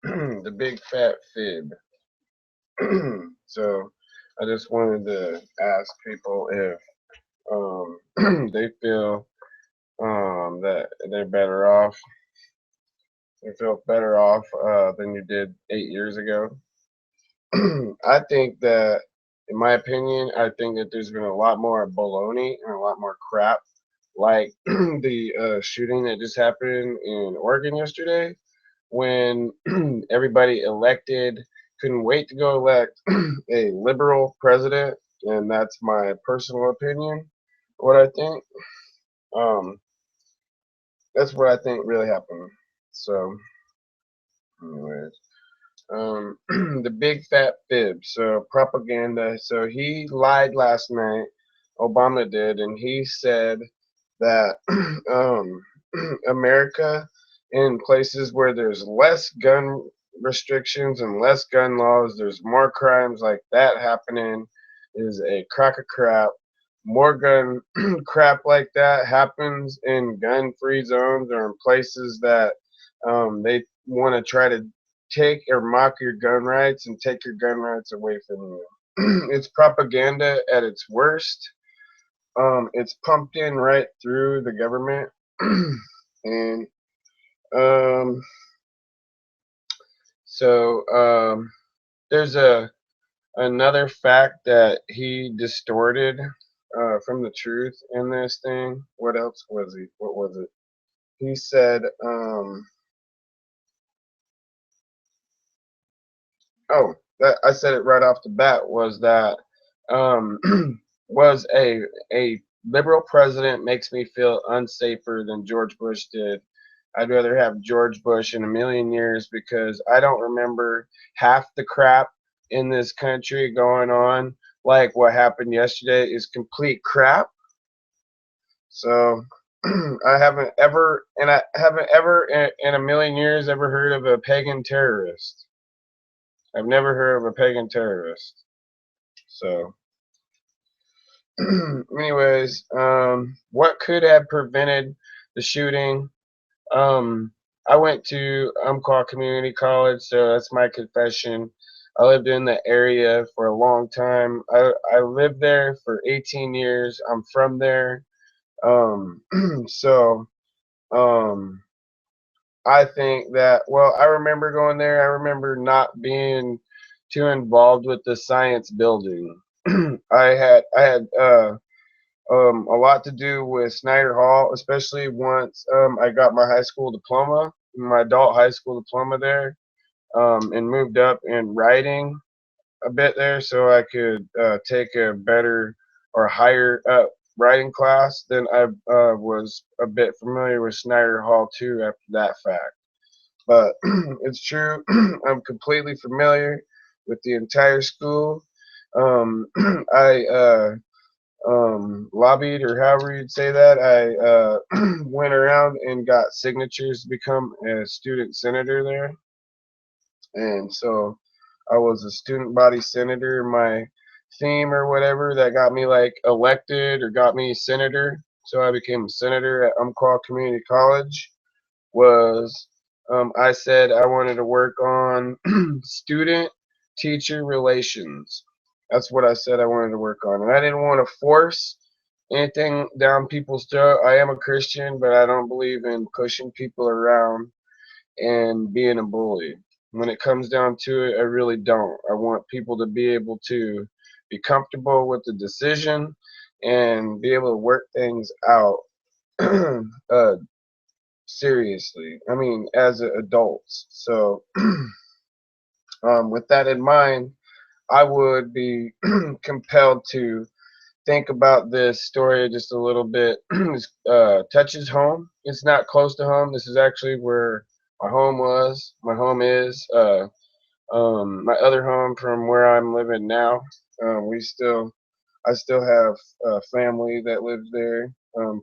The big fat fib. So I just wanted to ask people if they feel that they're better off. You feel better off than you did 8 years ago. I think that, in my opinion, I think that there's been a lot more baloney and a lot more crap, like the shooting that just happened in Oregon yesterday, when everybody elected couldn't wait to go elect a liberal president, and that's my personal opinion. What I think, um, that's what I think really happened. So, anyways. The big fat fib. So propaganda. So he lied last night. Obama did, and he said that um, America, in places where there's less gun restrictions and less gun laws, there's more crimes like that happening, is a crock of crap. More gun crap like that happens in gun-free zones or in places that they want to try to take or mock your gun rights and take your gun rights away from you. It's propaganda at its worst. It's pumped in right through the government, and um, so there's another fact that he distorted from the truth in this thing. What else was he? What was it? He said, "Oh, that I said it right off the bat was that um, was a liberal president makes me feel unsafer than George Bush did. I'd rather have George Bush in a million years because I don't remember half the crap in this country going on. Like what happened yesterday is complete crap. So I haven't ever in a million years ever heard of a pagan terrorist. I've never heard of a pagan terrorist. So, anyways, what could have prevented the shooting? Um, I went to Umpqua Community College, so that's my confession. I lived in the area for a long time. I lived there for 18 years. I'm from there. Um, so um, I think that, well, I remember going there. I remember not being too involved with the science building. I had a lot to do with Snyder Hall, especially once I got my high school diploma, my adult high school diploma there, and moved up in writing a bit there so I could take a better or higher writing class. Then I was a bit familiar with Snyder Hall too after that fact. But it's true, I'm completely familiar with the entire school. Um, I lobbied, or however you'd say that. I went around and got signatures to become a student senator there, and so I was a student body senator. My theme or whatever that got me like elected or got me senator, so I became a senator at Umpqua Community College. Was I said I wanted to work on student teacher relations. That's what I said I wanted to work on. And I didn't want to force anything down people's throat. I am a Christian, but I don't believe in pushing people around and being a bully. When it comes down to it, I really don't. I want people to be able to be comfortable with the decision and be able to work things out uh, seriously. I mean, as adults. So, with that in mind, I would be compelled to think about this story just a little bit. Touches home. It's not close to home. This is actually where my home was. My home is. My other home from where I'm living now. I still have family that lives there.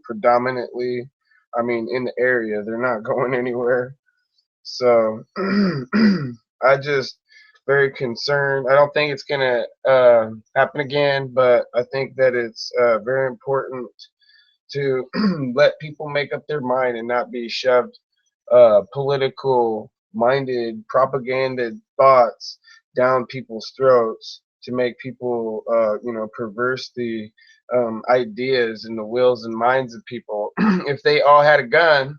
Predominantly, I mean, in the area. They're not going anywhere. So I just very concerned. I don't think it's gonna happen again, but I think that it's very important to let people make up their mind and not be shoved political minded propaganda thoughts down people's throats to make people, perverse the ideas and the wills and minds of people. If they all had a gun,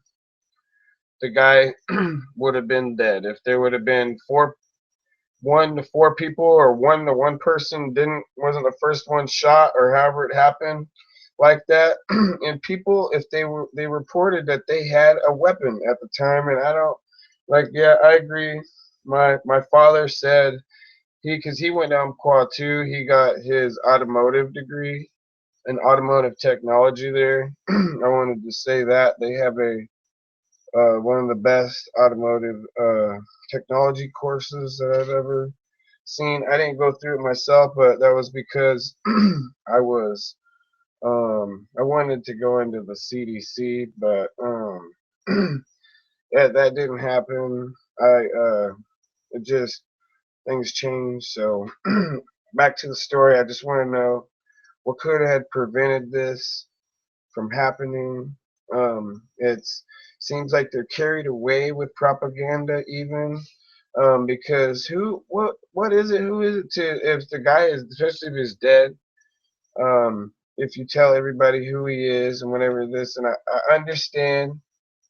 the guy would have been dead. If there would have been 1 to 4 people, or 1 to 1 person wasn't the first one shot, or however it happened like that. And people, if they reported that they had a weapon at the time. And I don't, like, yeah, I agree. My father said, because he went down quad too, he got his automotive degree in automotive technology there. I wanted to say that they have a one of the best automotive technology courses that I've ever seen. I didn't go through it myself, but that was because I wanted to go into the CDC, but that didn't happen. It just, things changed. So back to the story. I just want to know what could have prevented this from happening. It seems like they're carried away with propaganda, even because what is it? Who is it to, if the guy is, especially if he's dead? If you tell everybody who he is and whatever this, and I understand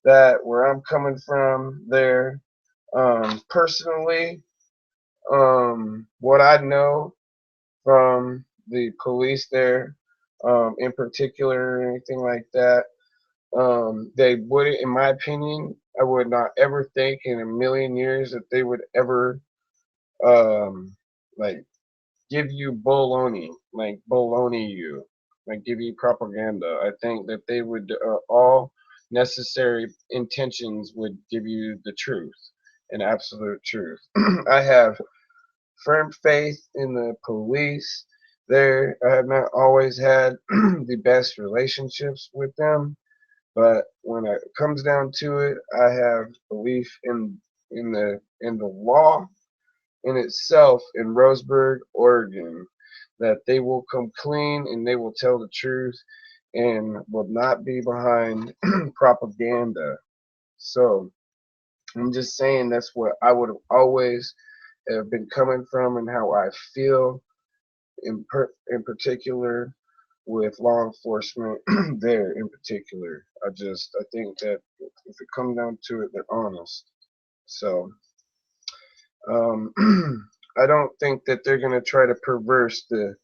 that where I'm coming from there, personally, what I know from the police there, in particular, or anything like that, they wouldn't, in my opinion, I would not ever think in a million years that they would ever, um, like, give you baloney, like baloney you, like give you propaganda. I think that they would, all necessary intentions would give you the truth and absolute truth. I have firm faith in the police. There, I have not always had the best relationships with them, but when it comes down to it, I have belief in the law in itself in Roseburg, Oregon, that they will come clean and they will tell the truth and will not be behind propaganda. So I'm just saying that's what I would have always have been coming from, and how I feel in particular with law enforcement there in particular. I think that if it comes down to it, they're honest. So um, I don't think that they're going to try to perverse the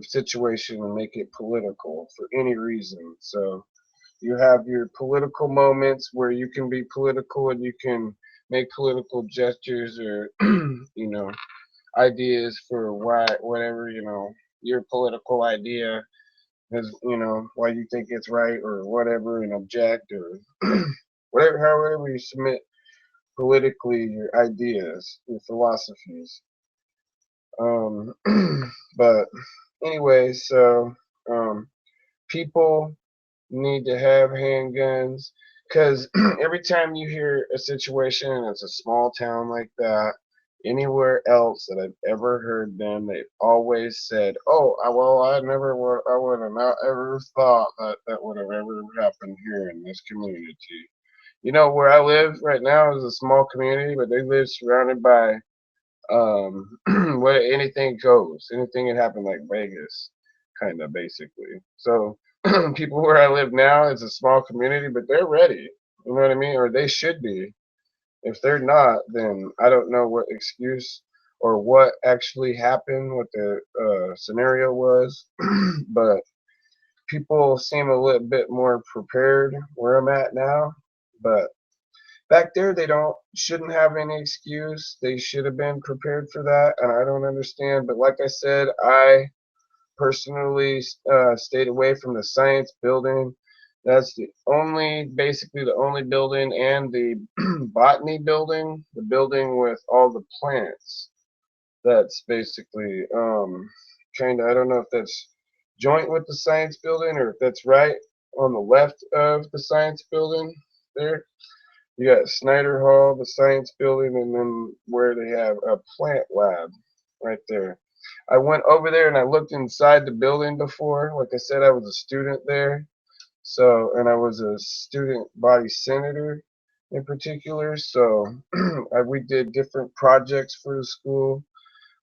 situation and make it political for any reason. So you have your political moments where you can be political and you can make political gestures, or ideas for why, whatever, your political idea is, why you think it's right or whatever, and object, or whatever, however you submit politically your ideas, your philosophies. Um, but anyway, so um, people need to have handguns, because every time you hear a situation and it's a small town like that, anywhere else that I've ever heard them, they've always said, "Oh, well, I would have not ever thought that that would have ever happened here in this community." Where I live right now is a small community, but they live surrounded by, where anything goes. Anything can happen, like Vegas, kind of, basically. So people where I live now, it's a small community, but they're ready. You know what I mean? Or they should be. If they're not, then I don't know what excuse or what actually happened, what the scenario was. But people seem a little bit more prepared where I'm at now. But back there, they don't shouldn't have any excuse. They should have been prepared for that, and I don't understand. But like I said, I personally stayed away from the science building. That's basically the only building, and the botany building, the building with all the plants. That's basically kind of, I don't know if that's joint with the science building, or if that's right on the left of the science building there. You got Snyder Hall, the science building, and then where they have a plant lab right there. I went over there and I looked inside the building before. Like I said, I was a student there. So, and I was a student body senator. in particular. So we did different projects for the school,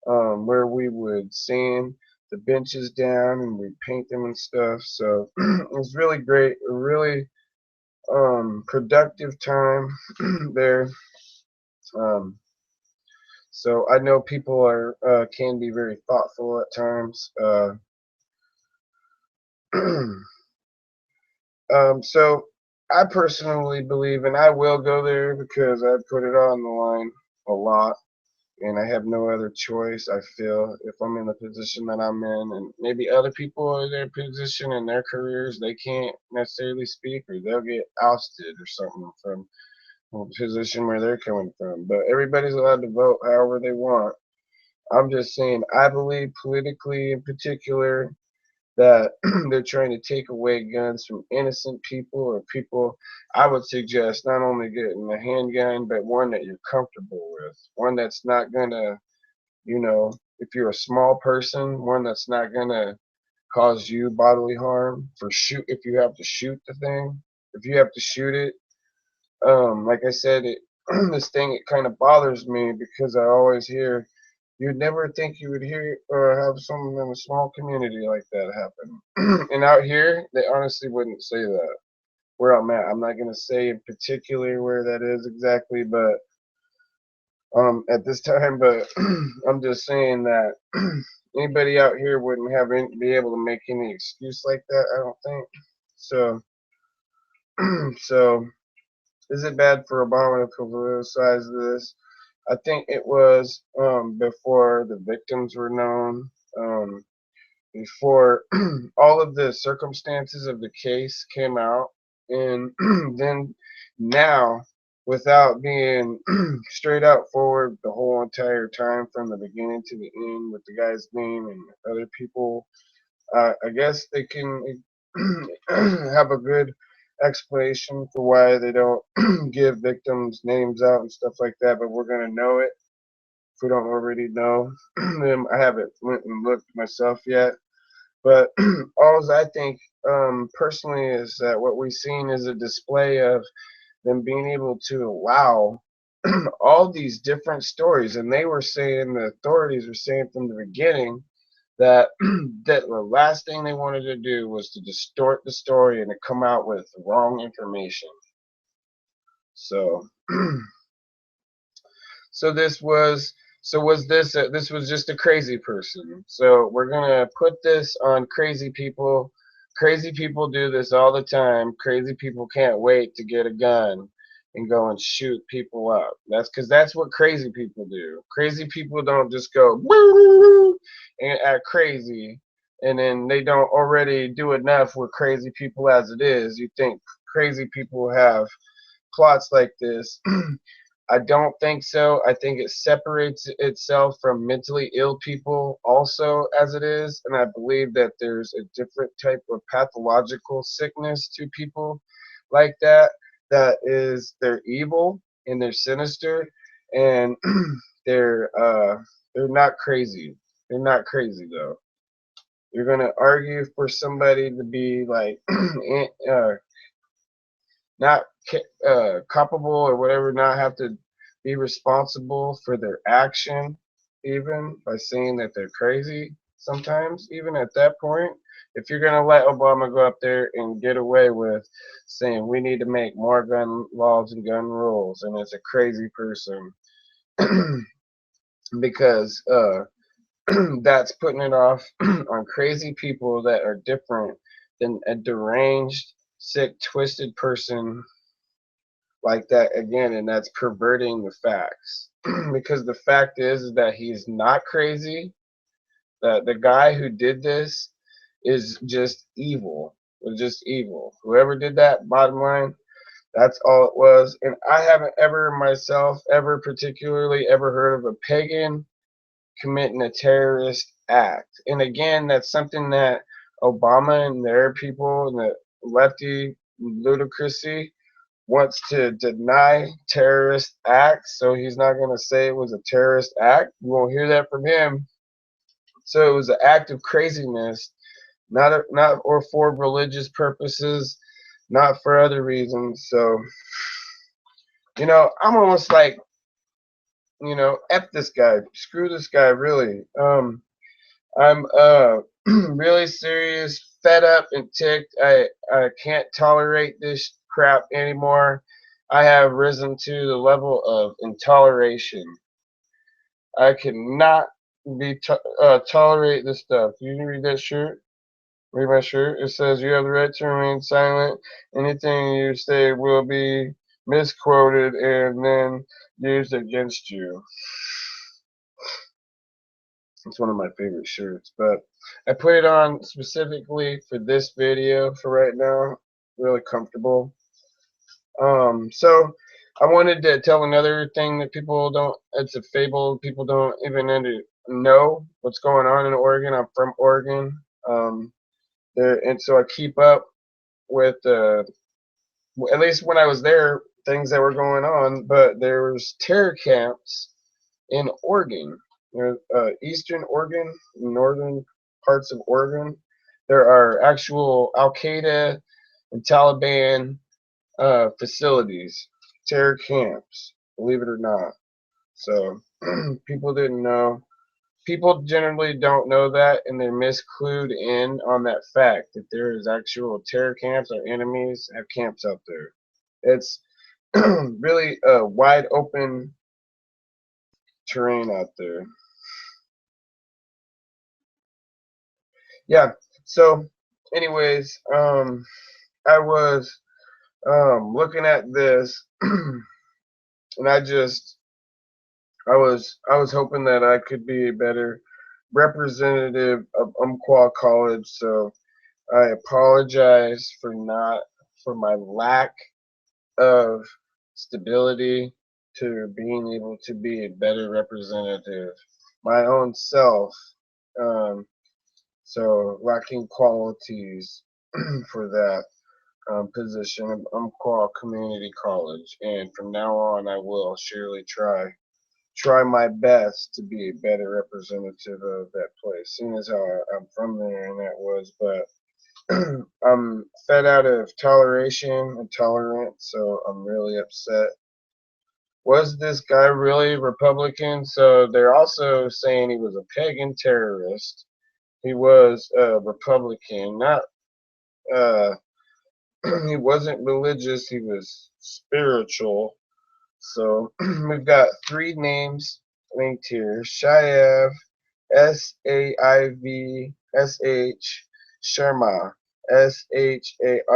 where we would sand the benches down and we'd paint them and stuff. So it was really great, a really productive time there. Um, so I know people are can be very thoughtful at times. So I personally believe, and I will go there because I put it on the line a lot, and I have no other choice. I feel if I'm in the position that I'm in, and maybe other people are in their position in their careers, they can't necessarily speak, or they'll get ousted or something from the position where they're coming from. But everybody's allowed to vote however they want. I'm just saying, I believe politically in particular that they're trying to take away guns from innocent people, or people. I would suggest not only getting a handgun, but one that you're comfortable with, one that's not gonna, if you're a small person, one that's not gonna cause you bodily harm. For shoot, if you have to shoot the thing, if you have to shoot it, like I said, this thing, it kind of bothers me because I always hear. You'd never think you would hear or have someone in a small community like that happen. And out here, they honestly wouldn't say that. Where I'm at, I'm not gonna say in particular where that is exactly, but at this time, but I'm just saying that anybody out here wouldn't be able to make any excuse like that. I don't think so. So is it bad for Obama to politicize this? I think it was before the victims were known, before all of the circumstances of the case came out, and then now, without being straight out forward the whole entire time from the beginning to the end with the guy's name and other people, I guess they can have a good explanation for why they don't give victims names out and stuff like that, but we're going to know it if we don't already know them. I haven't went and looked myself yet, but all I think personally is that what we've seen is a display of them being able to allow all these different stories, and they were saying, the authorities were saying from the beginning that that the last thing they wanted to do was to distort the story and to come out with wrong information. So so this was just a crazy person. So we're gonna put this on crazy people. Crazy people do this all the time. Crazy people can't wait to get a gun and go and shoot people up. That's because that's what crazy people do. Crazy people don't just go woo and act crazy, and then they don't already do enough with crazy people as it is. You think crazy people have plots like this. I don't think so. I think it separates itself from mentally ill people also as it is, and I believe that there's a different type of pathological sickness to people like that. That is, they're evil and they're sinister, and they're not crazy. They're not crazy though. You're gonna argue for somebody to be like not culpable or whatever, not have to be responsible for their action, even by saying that they're crazy. Sometimes, even at that point, if you're going to let Obama go up there and get away with saying we need to make more gun laws and gun rules, and it's a crazy person, because that's putting it off on crazy people that are different than a deranged, sick, twisted person like that again, and that's perverting the facts. Because the fact is that he's not crazy. The guy who did this is just evil. Was just evil. Whoever did that, bottom line, that's all it was. And I haven't ever myself ever particularly ever heard of a pagan committing a terrorist act. And again, that's something that Obama and their people and the lefty ludicrousy wants to deny terrorist acts, so he's not going to say it was a terrorist act. You won't hear that from him. So it was an act of craziness, not or for religious purposes, not for other reasons. So I'm almost like, F this guy, screw this guy, really. I'm really serious, fed up and ticked. I can't tolerate this crap anymore. I have risen to the level of intoleration. I cannot tolerate this stuff. You can read that shirt. Read my shirt. It says you have the right to remain silent. Anything you say will be misquoted and then used against you. It's one of my favorite shirts, but I put it on specifically for this video for right now. Really comfortable. So I wanted to tell another thing that people don't. It's a fable. People don't even know what's going on in Oregon. I'm from Oregon. And so I keep up with at least when I was there, things that were going on. But there was terror camps in Oregon, eastern Oregon, northern parts of Oregon. There are actual Al Qaeda and Taliban facilities, terror camps, believe it or not. So people didn't know. People generally don't know that, and they're misclued in on that fact that there is actual terror camps. Our enemies have camps out there. It's really a wide open terrain out there. Yeah. So, anyways, I was looking at this, and I was hoping that I could be a better representative of Umpqua College. So I apologize for my lack of stability to being able to be a better representative my own self. Um, so lacking qualities for that position of Umpqua Community College, and from now on I will surely try my best to be a better representative of that place. Seeing as how I'm from there and that was, but I'm fed out of toleration and tolerance, so I'm really upset. Was this guy really Republican? So they're also saying he was a pagan terrorist. He was a Republican, not uh, he wasn't religious. He was spiritual. So we've got three names linked here: Shaiv, Saiv, Sharma, Sharma,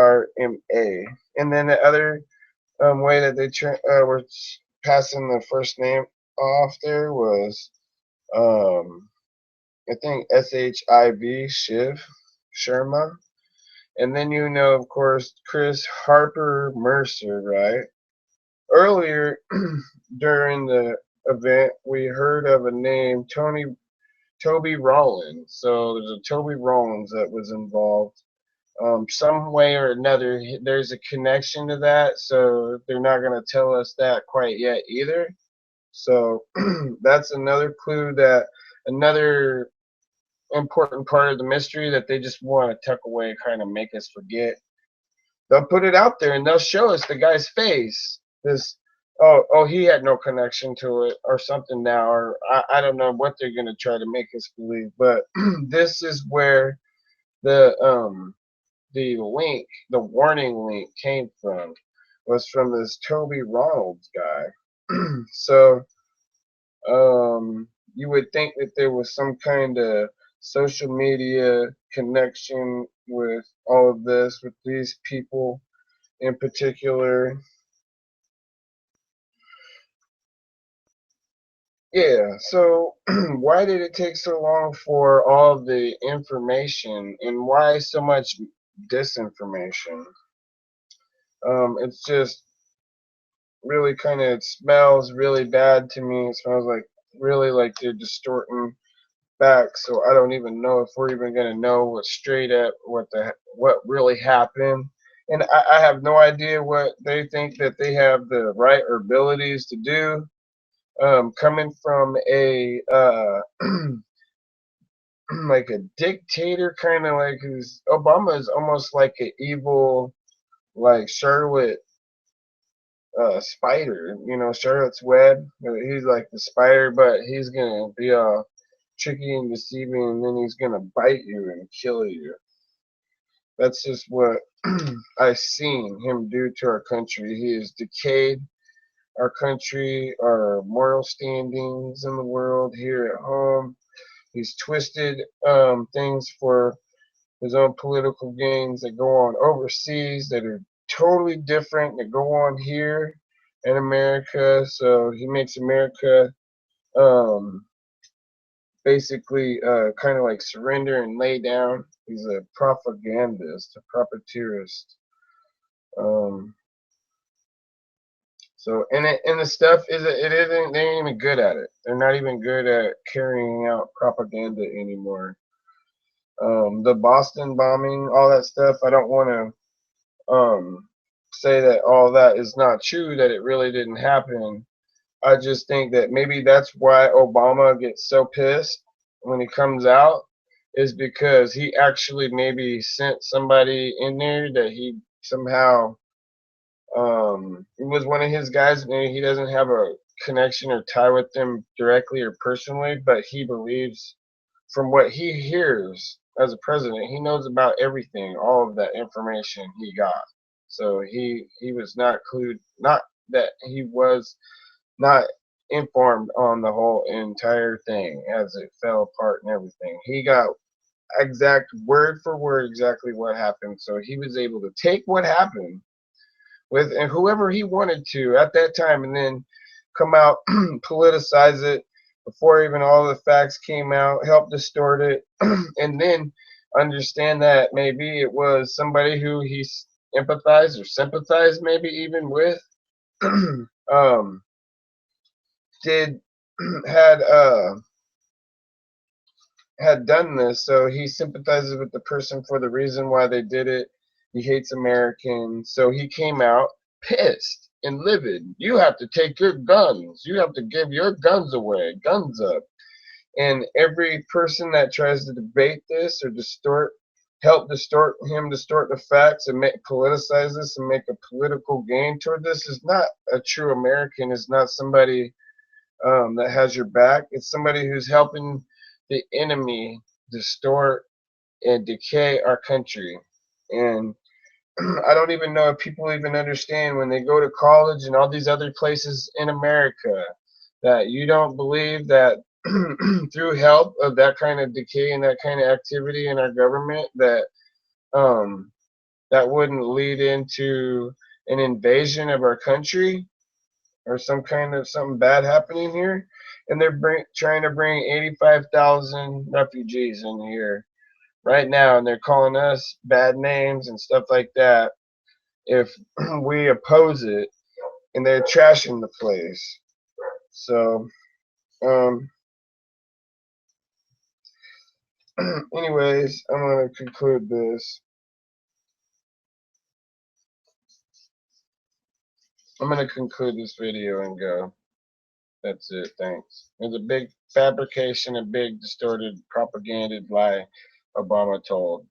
and then the other way that they were passing the first name off there was I think Shiv, Sharma, and then of course Chris Harper Mercer, right? Earlier during the event, we heard of a name, Toby Rollins. So there's a Toby Rollins that was involved. Some way or another, there's a connection to that. So they're not going to tell us that quite yet either. So that's another clue, that another important part of the mystery that they just want to tuck away, kind of make us forget. They'll put it out there and they'll show us the guy's face. This, oh, he had no connection to it or something now, or I don't know what they're gonna try to make us believe. But this is where the link, the warning link, came from. Was from this Toby Ronalds guy. So you would think that there was some kind of social media connection with all of this, with these people in particular. Yeah, so why did it take so long for all the information, and why so much disinformation? It's just really kind of, it smells really bad to me. It smells like really like they're distorting back, so I don't even know if we're even gonna know what straight up what really happened. And I have no idea what they think that they have the right or abilities to do. Coming from a like a dictator, kind of like, who's Obama is almost like an evil, like Charlotte spider, Charlotte's Web. He's like the spider, but he's gonna be tricky and deceiving, and then he's gonna bite you and kill you. That's just what I've seen him do to our country. He has decayed our country, our moral standings in the world, here at home. He's twisted things for his own political gains that go on overseas that are totally different that go on here in America. So he makes America um, basically kind of like surrender and lay down. He's a propagandist, a profiteerist. Um, and the stuff it isn't, they ain't even good at it. They're not even good at carrying out propaganda anymore. The Boston bombing, all that stuff. I don't want to say that all that is not true, that it really didn't happen. I just think that maybe that's why Obama gets so pissed when he comes out, is because he actually maybe sent somebody in there that he somehow it was one of his guys. Maybe he doesn't have a connection or tie with them directly or personally, but he believes from what he hears as a president, he knows about everything, all of that information he got. So he was not clued, not that he was not informed on the whole entire thing as it fell apart and everything. He got exact word for word exactly what happened. So he was able to take what happened with and whoever he wanted to at that time, and then come out, politicize it before even all the facts came out, help distort it, and then understand that maybe it was somebody who he empathized or sympathized maybe even with, um, did had had done this, so he sympathizes with the person for the reason why they did it. He hates Americans, so he came out pissed and livid. You have to take your guns. You have to give your guns away. Guns up. And every person that tries to debate this or help distort the facts and politicize this and make a political gain toward this is not a true American. Is not somebody that has your back. It's somebody who's helping the enemy distort and decay our country. And I don't even know if people even understand when they go to college and all these other places in America that you don't believe that through help of that kind of decay and that kind of activity in our government um, that wouldn't lead into an invasion of our country or some kind of something bad happening here. And they're trying to bring 85,000 refugees in here right now, and they're calling us bad names and stuff like that if we oppose it, and they're trashing the place. So, um, anyways, I'm going to conclude this. I'm going to conclude this video and go. That's it. Thanks. There's a big fabrication, a big distorted propaganda lie Obama told.